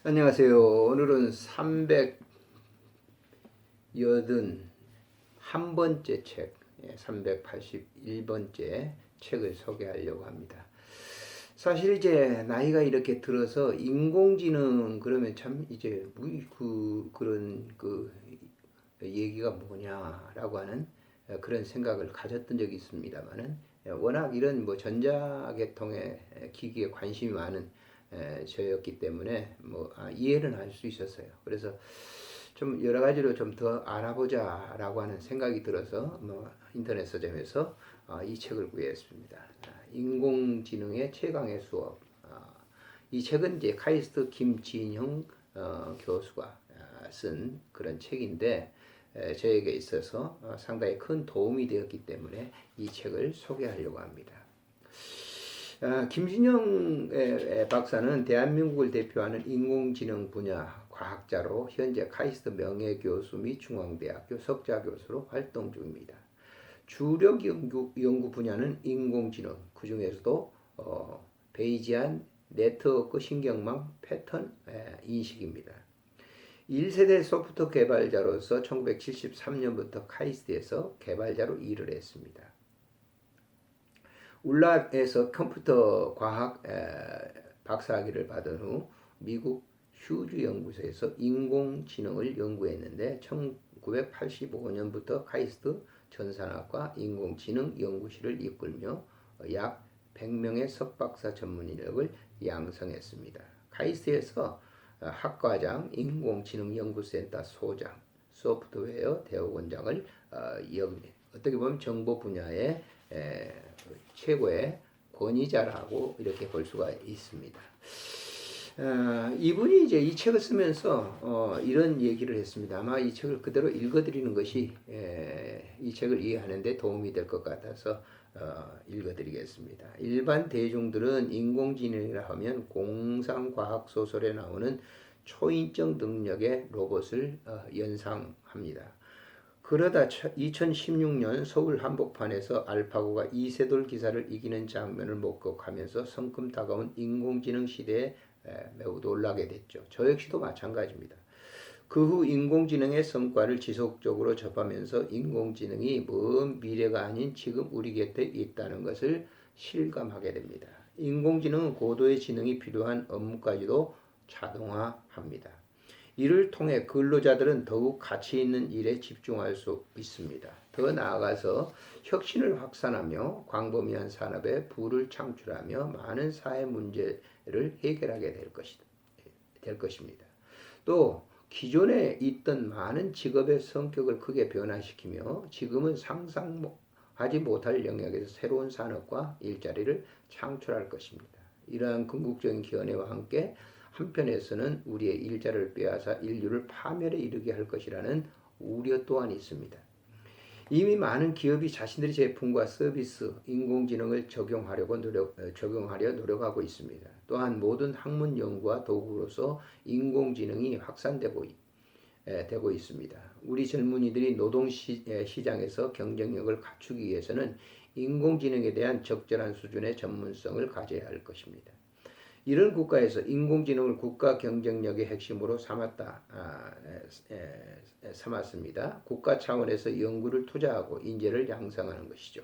안녕하세요. 오늘은 381번째 책, 381번째 책을 소개하려고 합니다. 사실 이제 나이가 이렇게 들어서 인공지능 그러면 참 이제 그런 얘기가 뭐냐라고 하는 그런 생각을 가졌던 적이 있습니다만은 워낙 이런 뭐 전자계통의 기기에 관심이 많은 저였기 때문에 이해는 할 수 있었어요. 그래서 좀 여러 가지로 좀 더 알아보자라고 하는 생각이 들어서 인터넷 서점에서 이 책을 구했습니다. 인공지능의 최강의 수업. 이 책은 이제 카이스트 김진형 교수가 쓴 그런 책인데 저에게 있어서 상당히 큰 도움이 되었기 때문에 이 책을 소개하려고 합니다. 김진영 박사는 대한민국을 대표하는 인공지능 분야 과학자로 현재 카이스트 명예교수 및 중앙대학교 석좌교수로 활동 중입니다. 주력 연구 분야는 인공지능, 그 중에서도 베이지안 네트워크 신경망 패턴 인식입니다. 1세대 소프트웨어 개발자로서 1973년부터 카이스트에서 개발자로 일을 했습니다. 울랍에서 컴퓨터 과학 박사학위를 받은 후 미국 휴즈 연구소에서 인공지능을 연구했는데 1985년부터 카이스트 전산학과 인공지능 연구실을 이끌며 약 100명의 석박사 전문 인력을 양성했습니다. 카이스트에서 학과장, 인공지능연구센터 소장, 소프트웨어 대학원장을 어떻게 보면 정보 분야의 최고의 권위자라고 이렇게 볼 수가 있습니다. 이분이 이제 이 책을 쓰면서 이런 얘기를 했습니다. 아마 이 책을 그대로 읽어드리는 것이 이 책을 이해하는 데 도움이 될 것 같아서 읽어드리겠습니다. 일반 대중들은 인공지능이라 하면 공상과학 소설에 나오는 초인적 능력의 로봇을 연상합니다. 그러다 2016년 서울 한복판에서 알파고가 이세돌 기사를 이기는 장면을 목격하면서 성큼 다가온 인공지능 시대에 매우 놀라게 됐죠. 저 역시도 마찬가지입니다. 그 후 인공지능의 성과를 지속적으로 접하면서 인공지능이 먼 미래가 아닌 지금 우리 곁에 있다는 것을 실감하게 됩니다. 인공지능은 고도의 지능이 필요한 업무까지도 자동화합니다. 이를 통해 근로자들은 더욱 가치 있는 일에 집중할 수 있습니다. 더 나아가서 혁신을 확산하며 광범위한 산업에 부를 창출하며 많은 사회 문제를 해결하게 될 것입니다. 또 기존에 있던 많은 직업의 성격을 크게 변화시키며 지금은 상상하지 못할 영역에서 새로운 산업과 일자리를 창출할 것입니다. 이러한 궁극적인 견해와 함께 한편에서는 우리의 일자리를 빼앗아 인류를 파멸에 이르게 할 것이라는 우려 또한 있습니다. 이미 많은 기업이 자신들의 제품과 서비스, 인공지능을 적용하려 노력하고 있습니다. 또한 모든 학문 연구와 도구로서 인공지능이 확산되고 되고 있습니다. 우리 젊은이들이 노동시장에서 경쟁력을 갖추기 위해서는 인공지능에 대한 적절한 수준의 전문성을 가져야 할 것입니다. 이런 국가에서 인공지능을 국가 경쟁력의 핵심으로 삼았습니다. 국가 차원에서 연구를 투자하고 인재를 양성하는 것이죠.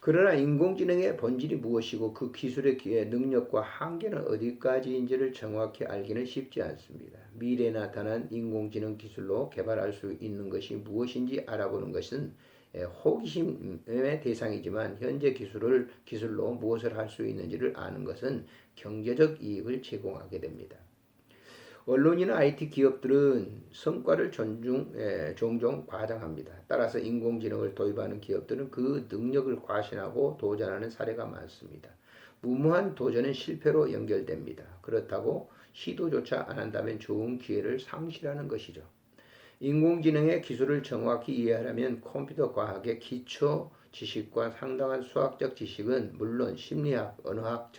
그러나 인공지능의 본질이 무엇이고 그 기술의 능력과 한계는 어디까지인지를 정확히 알기는 쉽지 않습니다. 미래에 나타난 인공지능 기술로 개발할 수 있는 것이 무엇인지 알아보는 것은 호기심의 대상이지만 현재 기술로 무엇을 할 수 있는지를 아는 것은 경제적 이익을 제공하게 됩니다. 언론이나 IT 기업들은 성과를 종종 과장합니다. 따라서 인공지능을 도입하는 기업들은 그 능력을 과신하고 도전하는 사례가 많습니다. 무모한 도전은 실패로 연결됩니다. 그렇다고 시도조차 안 한다면 좋은 기회를 상실하는 것이죠. 인공지능의 기술을 정확히 이해하려면 컴퓨터 과학의 기초 지식과 상당한 수학적 지식은 물론 심리학, 언어학,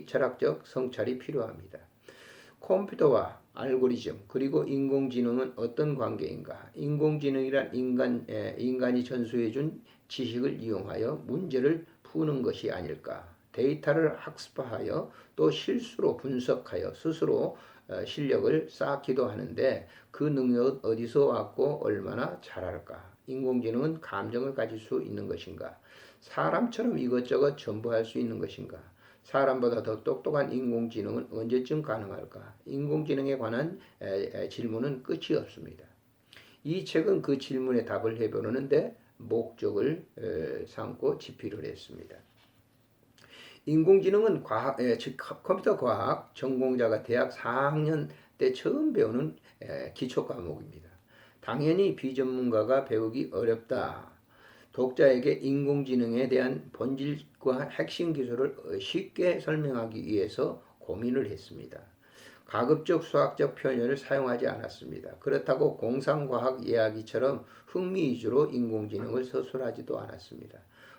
철학적 성찰이 필요합니다. 컴퓨터와 알고리즘 그리고 인공지능은 어떤 관계인가? 인공지능이란 인간이 전수해준 지식을 이용하여 문제를 푸는 것이 아닐까? 데이터를 학습하여 또 실수로 분석하여 스스로 실력을 쌓기도 하는데 그 능력은 어디서 왔고 얼마나 잘할까? 인공지능은 감정을 가질 수 있는 것인가? 사람처럼 이것저것 전부 할 수 있는 것인가? 사람보다 더 똑똑한 인공지능은 언제쯤 가능할까? 인공지능에 관한 질문은 끝이 없습니다. 이 책은 그 질문에 답을 해보려는데 목적을 삼고 집필을 했습니다. 인공지능은 즉 컴퓨터 과학 전공자가 대학 4학년 때 처음 배우는 기초 과목입니다. 당연히 비전문가가 배우기 어렵다. 독자에게 인공지능에 대한 본질과 핵심 기술을 쉽게 설명하기 위해서 고민을 했습니다. 가급적 수학적 표현을 사용하지 않았습니다. 그렇다고 공상과학 이야기처럼 흥미 위주로 인공지능을 서술하지도 않았습니다.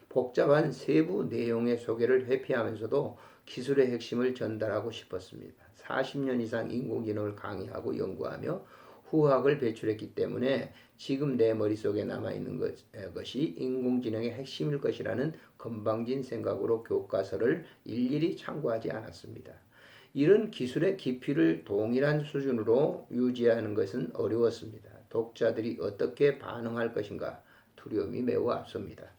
복잡한 세부 내용의 소개를 회피하면서도 기술의 핵심을 전달하고 싶었습니다. 40년 이상 인공지능을 강의하고 연구하며 후학을 배출했기 때문에 지금 내 머릿속에 남아있는 것이 인공지능의 핵심일 것이라는 건방진 생각으로 교과서를 일일이 참고하지 않았습니다. 이런 기술의 깊이를 동일한 수준으로 유지하는 것은 어려웠습니다. 독자들이 어떻게 반응할 것인가 두려움이 매우 앞섭니다.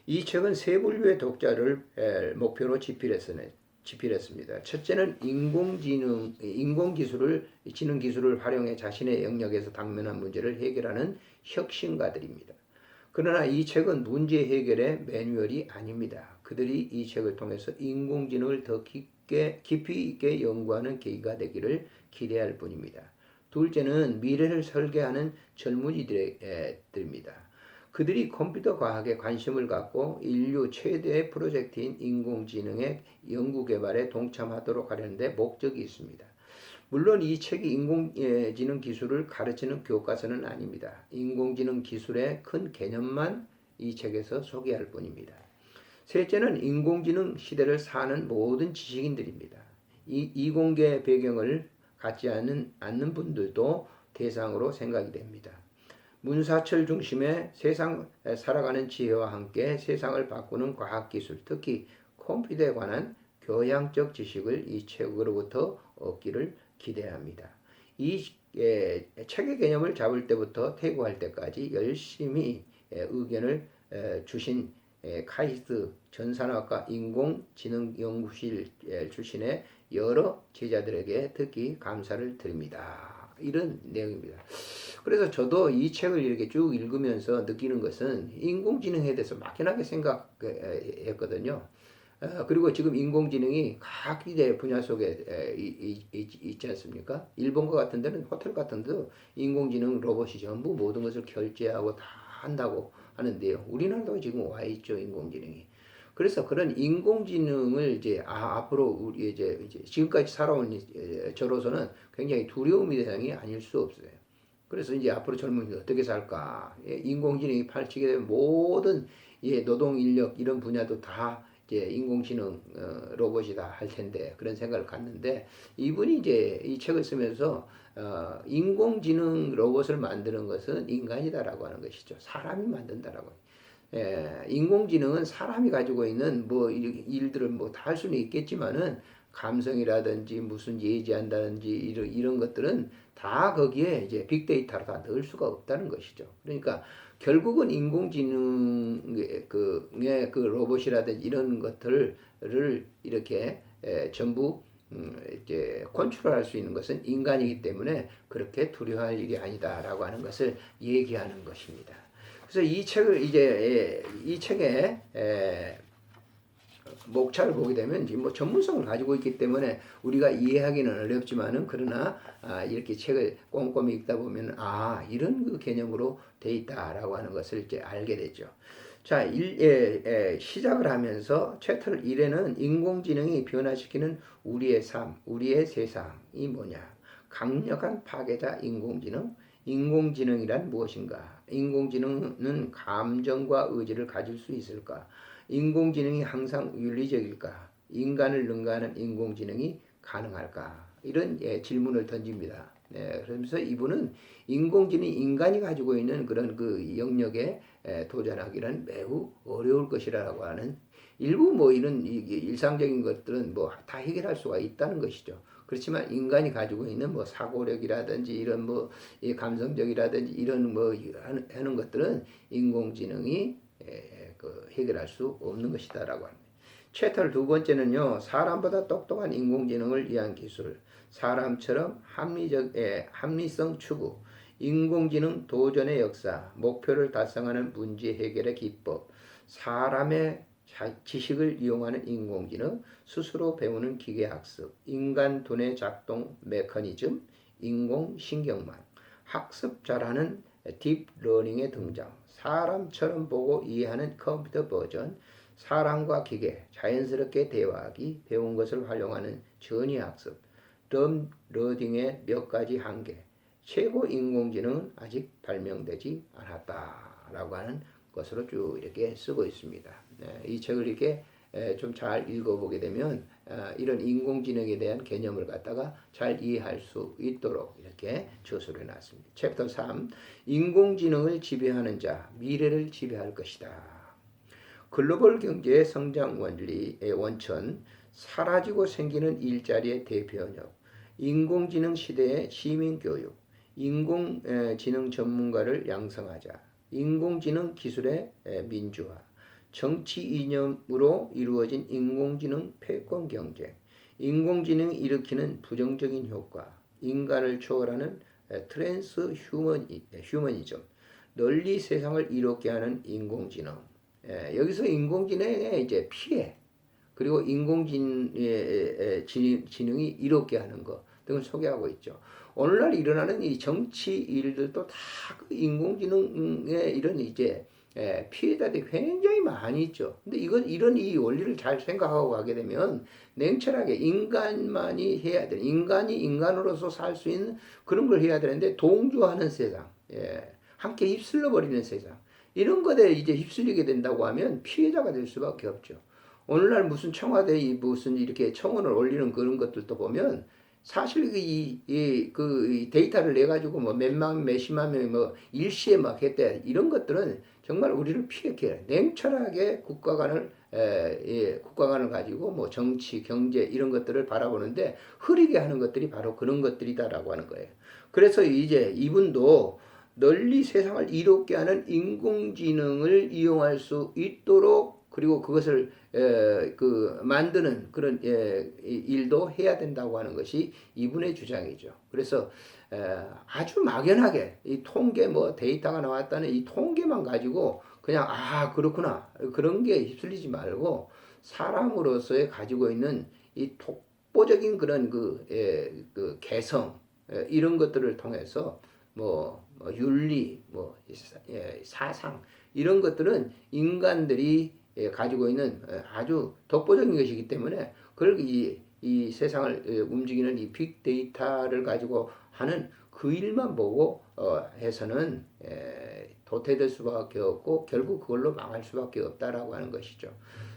이 책은 세 분류의 독자를 목표로 집필했습니다. 첫째는 지능 기술을 활용해 자신의 영역에서 당면한 문제를 해결하는 혁신가들입니다. 그러나 이 책은 문제 해결의 매뉴얼이 아닙니다. 그들이 이 책을 통해서 인공지능을 더 깊이 있게 연구하는 계기가 되기를 기대할 뿐입니다. 둘째는 미래를 설계하는 젊은이들입니다. 그들이 컴퓨터 과학에 관심을 갖고 인류 최대의 프로젝트인 인공지능의 연구 개발에 동참하도록 하려는데 목적이 있습니다. 물론 이 책이 인공지능 기술을 가르치는 교과서는 아닙니다. 인공지능 기술의 큰 개념만 이 책에서 소개할 뿐입니다. 셋째는 인공지능 시대를 사는 모든 지식인들입니다. 이 이공계 배경을 갖지 않는 분들도 대상으로 생각이 됩니다. 문사철 중심의 세상 살아가는 지혜와 함께 세상을 바꾸는 과학기술, 특히 컴퓨터에 관한 교양적 지식을 이 책으로부터 얻기를 기대합니다. 이 책의 개념을 잡을 때부터 퇴고할 때까지 열심히 의견을 주신 카이스트 전산학과 인공지능연구실 출신의 여러 제자들에게 특히 감사를 드립니다. 이런 내용입니다. 그래서 저도 이 책을 이렇게 쭉 읽으면서 느끼는 것은 인공지능에 대해서 막연하게 생각했거든요. 그리고 지금 인공지능이 각 이제 분야 속에 있지 않습니까? 일본 같은 데는 호텔 같은 데도 인공지능 로봇이 전부 모든 것을 결제하고 다 한다고 하는데요. 우리나라도 지금 와 있죠, 인공지능이. 그래서 그런 인공지능을 이제 앞으로 우리 이제 지금까지 살아온 저로서는 굉장히 두려움의 대상이 아닐 수 없어요. 그래서 이제 앞으로 젊은이들 어떻게 살까? 인공지능이 펼치게 되면 모든 노동 인력 이런 분야도 다 이제 인공지능 로봇이다 할 텐데 그런 생각을 갖는데 이분이 이제 이 책을 쓰면서 인공지능 로봇을 만드는 것은 인간이다라고 하는 것이죠. 사람이 만든다라고. 인공지능은 사람이 가지고 있는 뭐 일들을 뭐 다 할 수는 있겠지만은 감성이라든지 무슨 예지한다든지 이런 것들은 다 거기에 이제 빅데이터로 다 넣을 수가 없다는 것이죠. 그러니까 결국은 인공지능의 그 로봇이라든지 이런 것들을 이렇게 전부 이제 컨트롤할 수 있는 것은 인간이기 때문에 그렇게 두려워할 일이 아니다라고 하는 것을 얘기하는 것입니다. 그래서 이 책을 이 책에 목차를 보게 되면 뭐 전문성을 가지고 있기 때문에 우리가 이해하기는 어렵지만은 그러나 이렇게 책을 꼼꼼히 읽다 보면 이런 그 개념으로 돼 있다라고 하는 것을 이제 알게 되죠. 자, 시작을 하면서 챕터 1에는 인공지능이 변화시키는 우리의 삶, 우리의 세상이 뭐냐? 강력한 파괴자 인공지능. 인공지능이란 무엇인가? 인공지능은 감정과 의지를 가질 수 있을까? 인공지능이 항상 윤리적일까? 인간을 능가하는 인공지능이 가능할까? 이런 질문을 던집니다. 그러면서 이분은 인공지능이 인간이 가지고 있는 그런 그 영역에 도전하기는 매우 어려울 것이라고 하는 일부 뭐 이런 일상적인 것들은 뭐 다 해결할 수가 있다는 것이죠. 그렇지만 인간이 가지고 있는 뭐 사고력이라든지 이런 뭐 이 감성적이라든지 이런 뭐 하는 것들은 인공지능이 그 해결할 수 없는 것이다라고 합니다. 챕터 두 번째는요, 사람보다 똑똑한 인공지능을 위한 기술, 사람처럼 합리성 추구, 인공지능 도전의 역사, 목표를 달성하는 문제 해결의 기법, 사람의 지식을 이용하는 인공지능, 스스로 배우는 기계학습, 인간 두뇌 작동 메커니즘, 인공신경망, 학습 잘하는 딥러닝의 등장, 사람처럼 보고 이해하는 컴퓨터 버전, 사람과 기계, 자연스럽게 대화하기, 배운 것을 활용하는 전이학습, 러딩의 몇 가지 한계, 최고 인공지능은 아직 발명되지 않았다라고 하는 것으로 쭉 이렇게 쓰고 있습니다. 이 책을 이렇게 좀 잘 읽어보게 되면 이런 인공지능에 대한 개념을 갖다가 잘 이해할 수 있도록 이렇게 저술해 놨습니다. 챕터 3, 인공지능을 지배하는 자, 미래를 지배할 것이다. 글로벌 경제의 성장 원리의 원천, 사라지고 생기는 일자리의 대변혁, 인공지능 시대의 시민교육, 인공지능 전문가를 양성하자, 인공지능 기술의 민주화, 정치 이념으로 이루어진 인공지능 패권 경쟁, 인공지능이 일으키는 부정적인 효과, 인간을 초월하는 트랜스 휴머니즘, 널리 세상을 이롭게 하는 인공지능. 여기서 인공지능의 이제 피해, 그리고 인공지능이 이롭게 하는 것 등을 소개하고 있죠. 오늘날 일어나는 이 정치 일들도 다 그 인공지능의 이런 이제 피해자들이 굉장히 많이 있죠. 근데 이런 이 원리를 잘 생각하고 가게 되면 냉철하게 인간만이 해야 되는, 인간이 인간으로서 살 수 있는 그런 걸 해야 되는데 동조하는 세상, 함께 휩쓸려 버리는 세상, 이런 것에 이제 휩쓸리게 된다고 하면 피해자가 될 수밖에 없죠. 오늘날 무슨 청와대 무슨 이렇게 청원을 올리는 그런 것들도 보면 사실 이 데이터를 내 가지고 뭐 몇만 몇십만 명이 뭐 일시에 막 했대, 이런 것들은 정말 우리를 피해게 냉철하게 국가 간을 가지고 뭐 정치 경제 이런 것들을 바라보는데 흐리게 하는 것들이 바로 그런 것들이다라고 하는 거예요. 그래서 이제 이분도 널리 세상을 이롭게 하는 인공지능을 이용할 수 있도록, 그리고 그것을 만드는 그런 일도 해야 된다고 하는 것이 이분의 주장이죠. 그래서 아주 막연하게 이 통계 뭐 데이터가 나왔다는 이 통계만 가지고 그냥 그렇구나 그런 게 휩쓸리지 말고, 사람으로서의 가지고 있는 이 독보적인 그런 그 개성, 이런 것들을 통해서 뭐 윤리, 뭐 사상, 이런 것들은 인간들이 가지고 있는 아주 독보적인 것이기 때문에 그걸 이 세상을 움직이는 이 빅데이터를 가지고 하는 그 일만 보고 해서는 도태될 수밖에 없고 결국 그걸로 망할 수밖에 없다라고 하는 것이죠.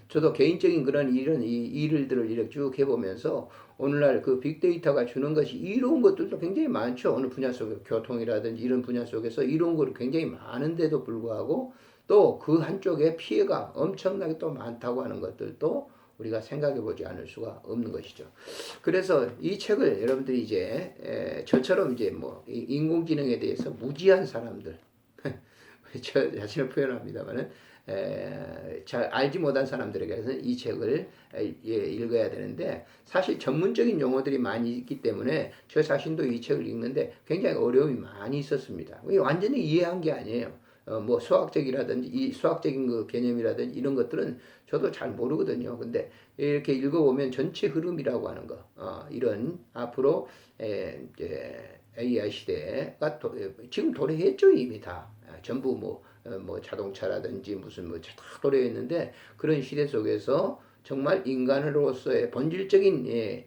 저도 개인적인 그런 이 일들을 이렇게 쭉 해보면서 오늘날 그 빅데이터가 주는 것이 이로운 것들도 굉장히 많죠. 어느 분야 속에 교통이라든지 이런 분야 속에서 이로운 것이 굉장히 많은데도 불구하고 또 그 한쪽에 피해가 엄청나게 또 많다고 하는 것들도 우리가 생각해 보지 않을 수가 없는 것이죠. 그래서 이 책을 여러분들이 이제 저처럼 이제 뭐 인공지능에 대해서 무지한 사람들, 저 자신을 표현합니다만은 잘 알지 못한 사람들에게는 이 책을 읽어야 되는데, 사실 전문적인 용어들이 많이 있기 때문에 저 자신도 이 책을 읽는데 굉장히 어려움이 많이 있었습니다. 완전히 이해한 게 아니에요. 뭐 수학적이라든지 이 수학적인 그 개념이라든지 이런 것들은 저도 잘 모르거든요. 근데 이렇게 읽어보면 전체 흐름이라고 하는 거, 이런 앞으로 이제 AI 시대가 지금 도래했죠. 이미 다 전부 뭐 자동차라든지 무슨 뭐 다 도래했는데, 그런 시대 속에서 정말 인간으로서의 본질적인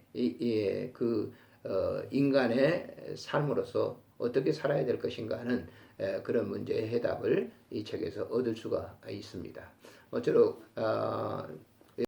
인간의 삶으로서 어떻게 살아야 될 것인가 하는 그런 문제의 해답을 이 책에서 얻을 수가 있습니다. 모쪼록